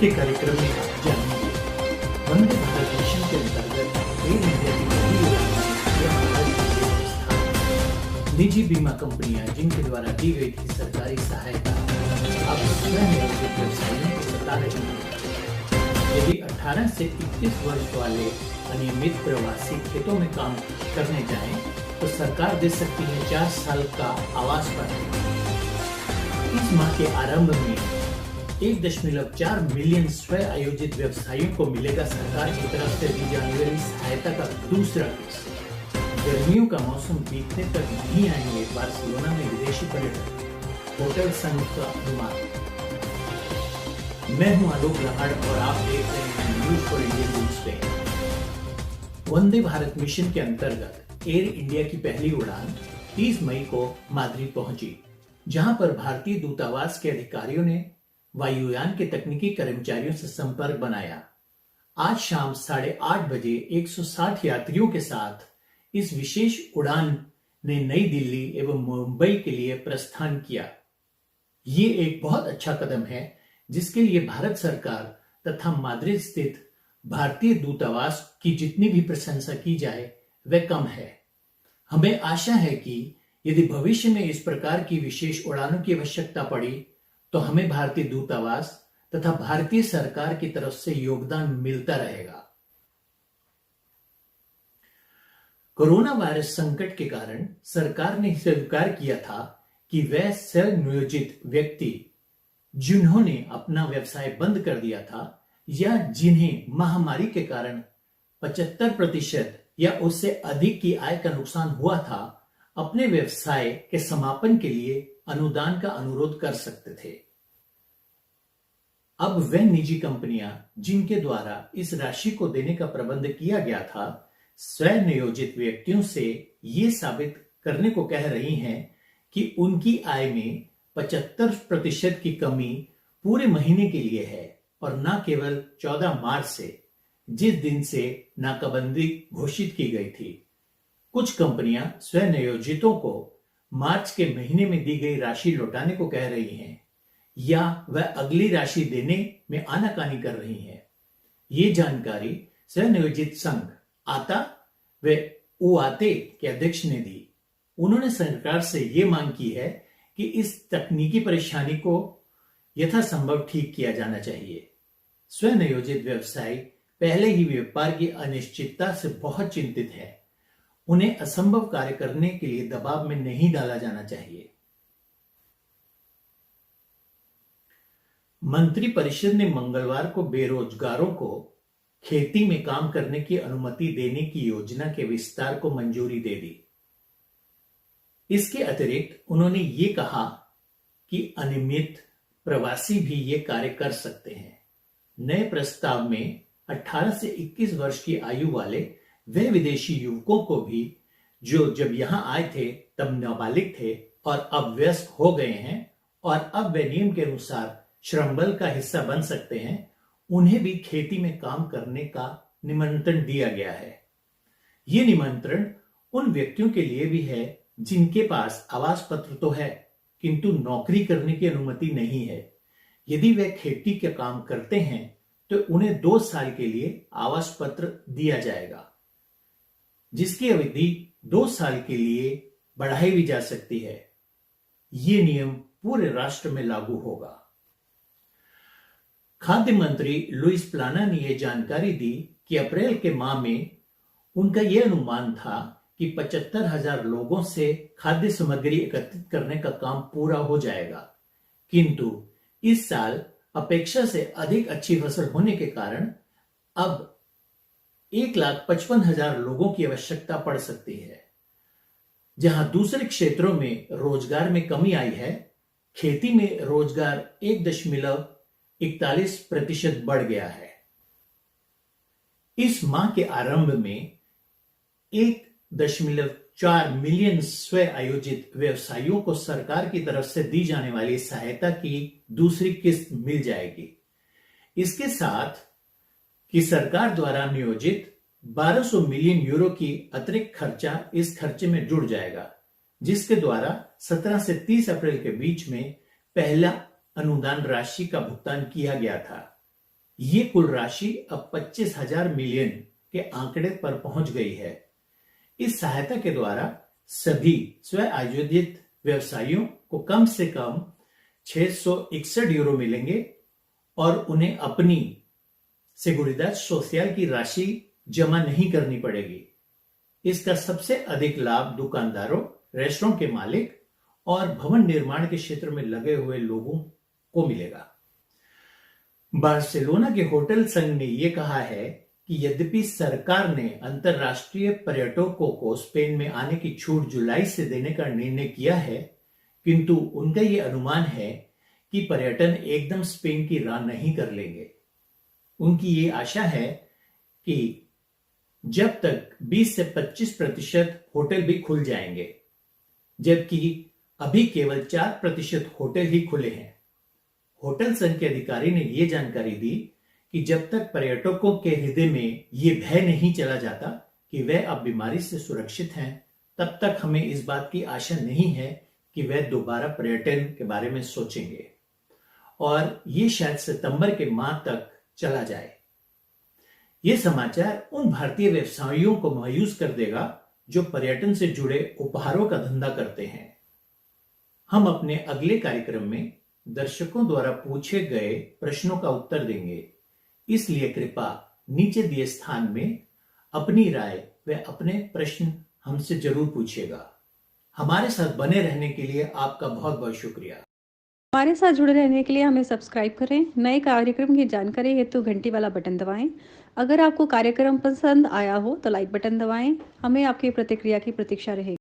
के कार्यक्रम में आप जानेंगे वंदे भारत मिशन के अंतर्गत एयर इंडिया की पहली उड़ान में यह भारत के लिए स्थान। निजी बीमा कंपनियां जिनके द्वारा दी गई थी सरकारी सहायता अब स्वयं नियोजित व्यवसायियों को सता रही है। यदि 18 से 21 वर्ष वाले अनियमित प्रवासी खेतों में काम करने जाएं, तो सरकार दे सकती है 4 साल का आवास पत्र। इस माह के आरंभ में 1.4 मिलियन स्वयं आयोजित व्यवसायियों को मिलेगा सरकार की तरफ से दी जाने वाली सहायता का दूसरा किस्त। गर्मियों का मौसम बीतने तक नहीं आएंगे बार्सिलोना में विदेशी पर्यटक, होटल संघ का अनुमान। मैं हूं आलोक लहाड़ और आप देख रहे हैं न्यूज फॉर इंडिया न्यूज पे। वंदे भारत मिशन के अंतर्गत एयर इंडिया की पहली उड़ान 30 मई को माद्रिद पहुंची, जहां पर भारतीय दूतावास के अधिकारियों ने वायुयान के तकनीकी कर्मचारियों से संपर्क बनाया। आज शाम 8:30 बजे 160 यात्रियों के साथ इस विशेष उड़ान ने नई दिल्ली एवं मुंबई के लिए प्रस्थान किया। ये एक बहुत अच्छा कदम है, जिसके लिए भारत सरकार तथा माद्रिद स्थित भारतीय दूतावास की जितनी भी प्रशंसा की जाए वह कम है। हमें आशा है कि यदि भविष्य में इस प्रकार की विशेष उड़ानों की आवश्यकता पड़ी तो हमें भारतीय दूतावास तथा भारतीय सरकार की तरफ से योगदान मिलता रहेगा। कोरोना वायरस संकट के कारण सरकार ने स्वीकार किया था कि वह स्वयं नियोजित व्यक्ति जिन्होंने अपना व्यवसाय बंद कर दिया था या जिन्हें महामारी के कारण 75% या उससे अधिक की आय का नुकसान हुआ था, अपने व्यवसाय के समापन के लिए अनुदान का अनुरोध कर सकते थे। अब वह निजी कंपनियां जिनके द्वारा इस राशि को देने का प्रबंध किया गया था, स्वयं नियोजित व्यक्तियों से ये साबित करने को कह रही हैं कि उनकी आय में 75% की कमी पूरे महीने के लिए है और न केवल 14 मार्च से, जिस दिन से नाकाबंदी घोषित की गई थी। कुछ कंपनियां स्वयं नियोजितों को मार्च के महीने में दी गई राशि लौटाने को कह रही हैं या वह अगली राशि देने में आनाकानी कर रही हैं। ये जानकारी स्वयं नियोजित संघ आता व उआते के अध्यक्ष ने दी। उन्होंने सरकार से ये मांग की है कि इस तकनीकी परेशानी को यथासंभव ठीक किया जाना चाहिए। स्वयं नियोजित व्यवसायी पहले ही व्यापार की अनिश्चितता से बहुत चिंतित है। उन्हें असंभव कार्य करने के लिए दबाव में नहीं डाला जाना चाहिए। मंत्रिपरिषद ने मंगलवार को बेरोजगारों को खेती में काम करने की अनुमति देने की योजना के विस्तार को मंजूरी दे दी। इसके अतिरिक्त उन्होंने ये कहा कि अनियमित प्रवासी भी ये कार्य कर सकते हैं। नए प्रस्ताव में 18 से 21 वर्ष की आयु वाले वे विदेशी युवकों को भी, जो जब यहां आए थे तब नाबालिग थे और अब वयस्क हो गए हैं और अब वे नियम के अनुसार श्रमबल का हिस्सा बन सकते हैं, उन्हें भी खेती में काम करने का निमंत्रण दिया गया है। ये निमंत्रण उन व्यक्तियों के लिए भी है जिनके पास आवास पत्र तो है किंतु नौकरी करने की अनुमति नहीं है। यदि वे खेती का काम करते हैं तो उन्हें 2 साल के लिए आवास पत्र दिया जाएगा, जिसकी अवधि 2 साल के लिए बढ़ाई भी जा सकती है। ये नियम पूरे राष्ट्र में लागू होगा। खाद्य मंत्री लुइस प्लाना ने यह जानकारी दी कि अप्रैल के माह में उनका यह अनुमान था कि 75,000 लोगों से खाद्य सामग्री एकत्रित करने का काम पूरा हो जाएगा, किंतु इस साल अपेक्षा से अधिक अच्छी फसल होने के कारण अब 1,55,000 लोगों की आवश्यकता पड़ सकती है। जहां दूसरे क्षेत्रों में रोजगार में कमी आई है, खेती में रोजगार 1.41% बढ़ गया है। इस माह के आरंभ में 1.4 मिलियन स्वयं आयोजित व्यवसायियों को सरकार की तरफ से दी जाने वाली सहायता की दूसरी किस्त मिल जाएगी। इसके साथ कि सरकार द्वारा नियोजित 1200 मिलियन यूरो की अतिरिक्त खर्चा इस खर्चे में जुड़ जाएगा, जिसके द्वारा 17 से 30 अप्रैल के बीच में पहला अनुदान राशि का भुगतान किया गया था। ये कुल राशि अब 25,000 मिलियन के आंकड़े पर पहुंच गई है। इस सहायता के द्वारा सभी स्व आयोजित व्यवसायियों को कम से कम 661 यूरो मिलेंगे और उन्हें अपनी सेगुरिदाद सोशल की राशि जमा नहीं करनी पड़ेगी। इसका सबसे अधिक लाभ दुकानदारों, रेस्टोरेंट के मालिक और भवन निर्माण के क्षेत्र में लगे हुए लोगों को मिलेगा। बार्सिलोना के होटल संघ ने यह कहा है कि यद्यपि सरकार ने अंतर्राष्ट्रीय पर्यटकों को स्पेन में आने की छूट जुलाई से देने का निर्णय किया है, किंतु उनका यह अनुमान है कि पर्यटन एकदम स्पेन की राह नहीं कर लेंगे। उनकी ये आशा है कि जब तक 20 से 25% होटल भी खुल जाएंगे, जबकि अभी केवल 4% होटल ही खुले हैं। होटल संघ के अधिकारी ने यह जानकारी दी कि जब तक पर्यटकों के हृदय में यह भय नहीं चला जाता कि वे अब बीमारी से सुरक्षित हैं, तब तक हमें इस बात की आशा नहीं है कि वे दोबारा पर्यटन के बारे में सोचेंगे और ये शायद सितंबर के माह तक चला जाए। ये समाचार उन भारतीय व्यवसायियों को मायूस कर देगा जो पर्यटन से जुड़े उपहारों का धंधा करते हैं। हम अपने अगले कार्यक्रम में दर्शकों द्वारा पूछे गए प्रश्नों का उत्तर देंगे, इसलिए कृपया नीचे दिए स्थान में अपनी राय व अपने प्रश्न हमसे जरूर पूछिएगा। हमारे साथ बने रहने के लिए आपका बहुत बहुत शुक्रिया। हमारे साथ जुड़े रहने के लिए हमें सब्सक्राइब करें। नए कार्यक्रम की जानकारी हेतु घंटी वाला बटन दबाएं। अगर आपको कार्यक्रम पसंद आया हो तो लाइक बटन दबाएं। हमें आपकी प्रतिक्रिया की प्रतीक्षा रहेगी।